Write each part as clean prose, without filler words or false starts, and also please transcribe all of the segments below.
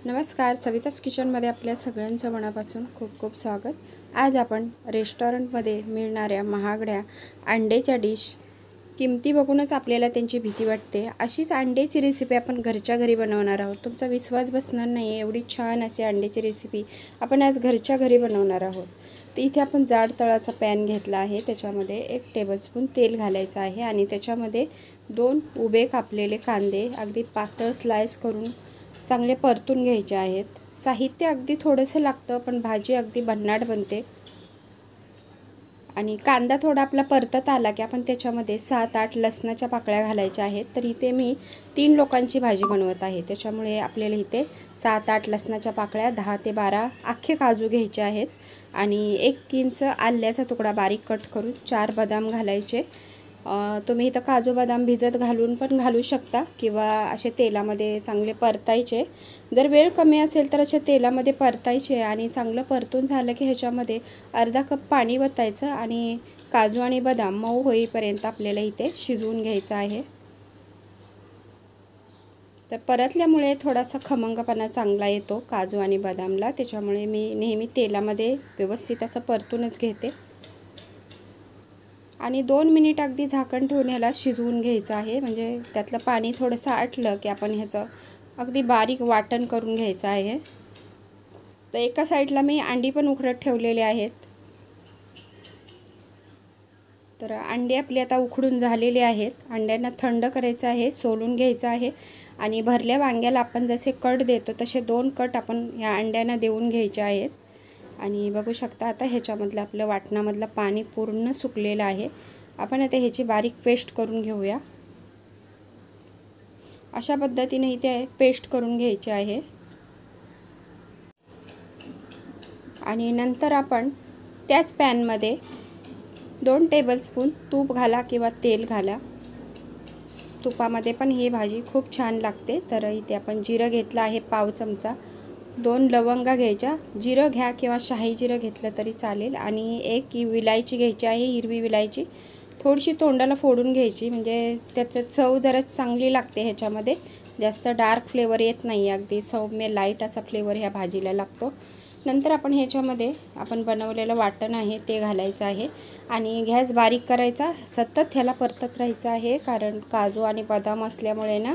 नमस्कार, सवितास किचनमध्ये आपल्या सगळ्यांचं मनापासून खूप खूप स्वागत। आज आपण रेस्टॉरंटमध्ये मिळणाऱ्या महागड्या अंड्याच्या डिश, किमती बघूनच आपल्याला त्यांची भीती वाटते, अशीच अंड्याची रेसिपी आपण घरच्या घरी बनवणार आहोत। तुमचा विश्वास बसणार नाही, एवढी छान अशी अंड्याची रेसिपी आपण आज घरच्या घरी बनवणार आहोत। तर इथे आपण जाड तळाचा पॅन घेतला आहे, त्याच्यामध्ये 1 टेबलस्पून तेल घालायचं आहे आणि त्याच्यामध्ये 2 उभे कापलेले कांदे अगदी पातळ स्लाइस करून चांगले परतून घ्यायचे आहेत। साहित्य अगदी थोडंसं लागतं, पण भाजी अगदी भन्नाट बनते। आणि कांदा थोडा आपला परतत आला की आपण त्याच्यामध्ये 7-8 लसणाच्या पाकळ्या घालायच्या आहेत। तर इथे मी 3 लोकांची भाजी बनवत आहे, त्याच्यामुळे आपल्याला इथे 7-8 लसणाच्या पाकळ्या, 10 ते 12 अख्खे काजू घ्यायचे आहेत आणि 1 इंच आल्याचा तुकडा बारीक कट करून 4 बदाम घालायचे। तुम्ही इथं काजू बदाम भिजत घालून पण घालू शकता किंवा असे तेलामध्ये चांगले परतायचे। जर वेळ कमी असेल तर असे तेलामध्ये परतायचे आणि चांगलं परतून झालं की ह्याच्यामध्ये अर्धा कप पाणी वतायचं आणि काजू आणि बदाम मऊ होईपर्यंत आपल्याला इथे शिजवून घ्यायचं आहे। तर परतल्यामुळे थोडासा खमंगपणा चांगला येतो काजू आणि बदामला, त्याच्यामुळे मी नेहमी तेलामध्ये व्यवस्थित असं परतूनच घेते आणि 2 मिनिट अगदी झाकण ठेवून ह्याला शिजवून घ्यायचं आहे। म्हणजे त्यातलं पाणी थोडंसं आटलं की आपण ह्याचं अगदी बारीक वाटण करून घ्यायचं आहे। तर एका साईडला मी अंडी पण उकडत ठेवलेले आहेत। तर अंडी आपली आता उकडून झालेली आहेत। अंड्यांना थंड करायचं आहे, सोलून घ्यायचं आहे आणि भरल्या वांग्याला आपण जसे कट देतो तसे 2 कट आपण या अंड्यांना देऊन घ्यायचे आहेत। आणि बघू शकता आता ह्याच्यामधलं आपलं वाटणामधलं पाणी पूर्ण सुकलेलं आहे। आपण आता ह्याची बारीक पेस्ट करून घेऊया। अशा पद्धतीने इथे पेस्ट करून घ्यायची आहे आणि नंतर आपण त्याच पॅनमध्ये 2 टेबलस्पून तूप घाला किंवा तेल घाला। तुपामध्ये पण ही भाजी खूप छान लागते। तर इथे आपण जिरं घेतलं आहे पाव चमचा, 2 लवंगा घ्यायच्या, जिरं घ्या किंवा शाही जिरं घेतलं तरी चालेल आणि 1 विलायची घ्यायची आहे, हिरवी विलायची। थोडीशी तोंडाला फोडून घ्यायची, म्हणजे त्याचं चव जरा चांगली लागते ह्याच्यामध्ये, जास्त डार्क फ्लेवर येत नाही, अगदी सौम्य लाईट असा फ्लेवर ह्या भाजीला लागतो। नंतर आपण ह्याच्यामध्ये आपण बनवलेलं वाटण आहे ते घालायचं आहे आणि गॅस बारीक करायचा, सतत ह्याला परतत राहायचं आहे, कारण काजू आणि बदाम असल्यामुळे ना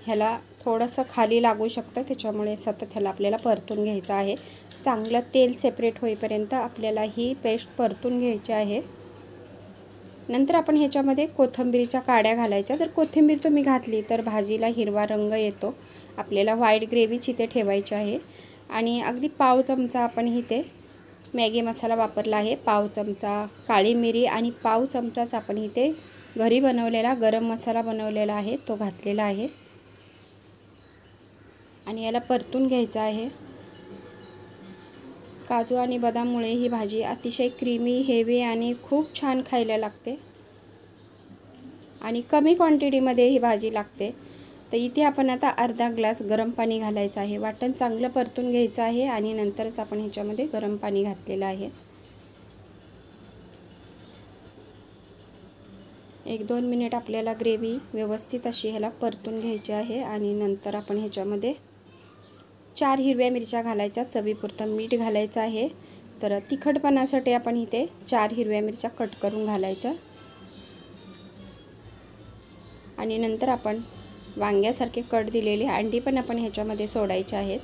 ह्याला थोडंसं खाली लागू शकतं, त्याच्यामुळे सतत ह्याला आपल्याला परतून घ्यायचं आहे। चांगलं तेल सेपरेट होईपर्यंत आपल्याला ही पेस्ट परतून घ्यायची आहे। नंतर आपण ह्याच्यामध्ये कोथिंबीरच्या काड्या घालायच्या। जर कोथिंबीर तुम्ही घातली तर भाजीला हिरवा रंग येतो। आपल्याला व्हाईट ग्रेव्हीच इथे ठेवायची आहे आणि अगदी पाव चमचा आपण इथे मॅगी मसाला वापरला आहे, पाव चमचा काळी मिरी आणि पाव चमचाच आपण इथे घरी बनवलेला गरम मसाला बनवलेला आहे तो घातलेला आहे आणि याला परतून घ्यायचं आहे। काजू आणि बदाममुळे ही भाजी अतिशय क्रीमी, हेवी आणि खूप छान खायला लागते आणि कमी क्वांटिटीमध्ये ही भाजी लागते। तर इथे आपण आता अर्धा ग्लास गरम पाणी घालायचं आहे। वाटण चांगलं परतून घ्यायचं आहे आणि नंतरच आपण ह्याच्यामध्ये गरम पाणी घातलेलं आहे। 1-2 मिनिट आपल्याला ग्रेव्ही व्यवस्थित अशी ह्याला परतून घ्यायची आहे आणि नंतर आपण ह्याच्यामध्ये 4 हिरव्या मिरच्या घालायच्या, चवीपुरतं मीठ घालायचं आहे। तर तिखटपणासाठी आपण इथे 4 हिरव्या मिरच्या कट करून घालायच्या आणि नंतर आपण वांग्यासारखे कट दिलेले अंडी पण आपण ह्याच्यामध्ये सोडायचे आहेत।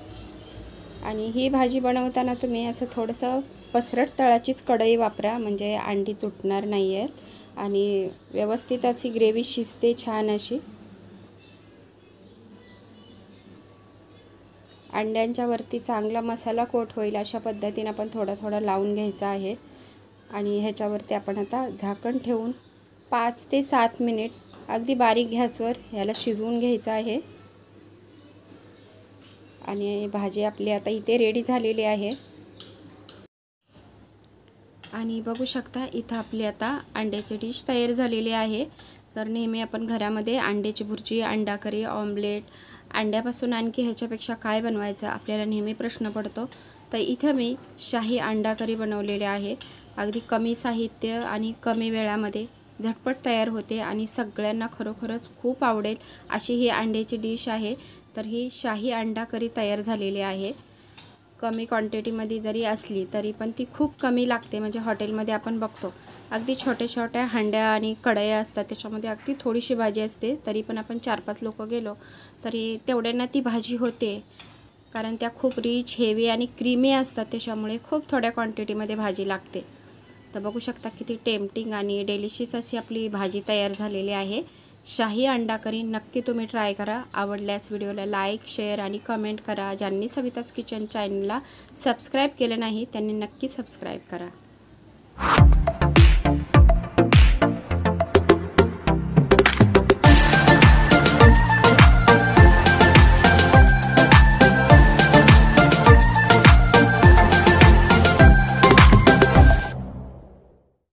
आणि ही भाजी बनवताना तुम्ही असं थोडंसं पसरट तळाचीच कढई वापरा, म्हणजे अंडी तुटणार नाही आहेत आणि व्यवस्थित अशी ग्रेव्ही शिजते छान अशी। अंड्यांच्या वरती चांगला मसाला कोट होईल अशा पद्धतीने आपण थोडा थोडा लावून घ्यायचा आहे आणि ह्याच्यावरती आपण आता झाकण ठेवून 5 ते 7 मिनिट अगदी बारीक गॅसवर ह्याला शिजवून घ्यायचं आहे आणि भाजी आपली आता इथे रेडी झालेली आहे। आणि बघू शकता इथं आपली आता अंड्याची डिश तयार झालेली आहे। तर नेहमी आपण घरामध्ये अंड्याची भुर्जी, अंडा करी, ऑमलेट, अंड्यापासून आणखी ह्याच्यापेक्षा काय बनवायचं आपल्याला नेहमी प्रश्न पडतो। तर इथं मी शाही अंडा करी बनवलेले आहे। अगदी कमी साहित्य आणि कमी वेळामध्ये झटपट तयार होते आणि सगळ्यांना खरोखरच खूप आवडेल अशी ही अंड्याची डिश आहे। तर ही शाही अंडा करी तयार झालेली आहे. कमी क्वांटिटीमध्ये जरी असली तरी पण ती खूप कमी लागते. म्हणजे हॉटेलमध्ये आपण बघतो अगदी छोट्या हंड्या आणि कढया असतात, त्याच्यामध्ये अगदी थोडीशी भाजी असते, तरी पण आपण 4-5 लोक गेलो तरी तेवढ्यांना ती भाजी होते. कारण त्या खूप रिच, हेवी आणि क्रीमी असतात, त्याच्यामुळे खूप थोड्या क्वांटिटीमध्ये भाजी लागते. तर बघू शकता किती टेम्पटिंग आणि डेलिशियस अशी आपली भाजी तयार झालेली आहे. शाही अंडा करी नक्की तुम्ही ट्राय करा. आवडल्यास व्हिडिओला लाईक, शेअर आणि कमेंट करा. ज्यांनी सविताज किचन चॅनलला सबस्क्राईब केलं नाही त्यांनी नक्की सबस्क्राईब करा.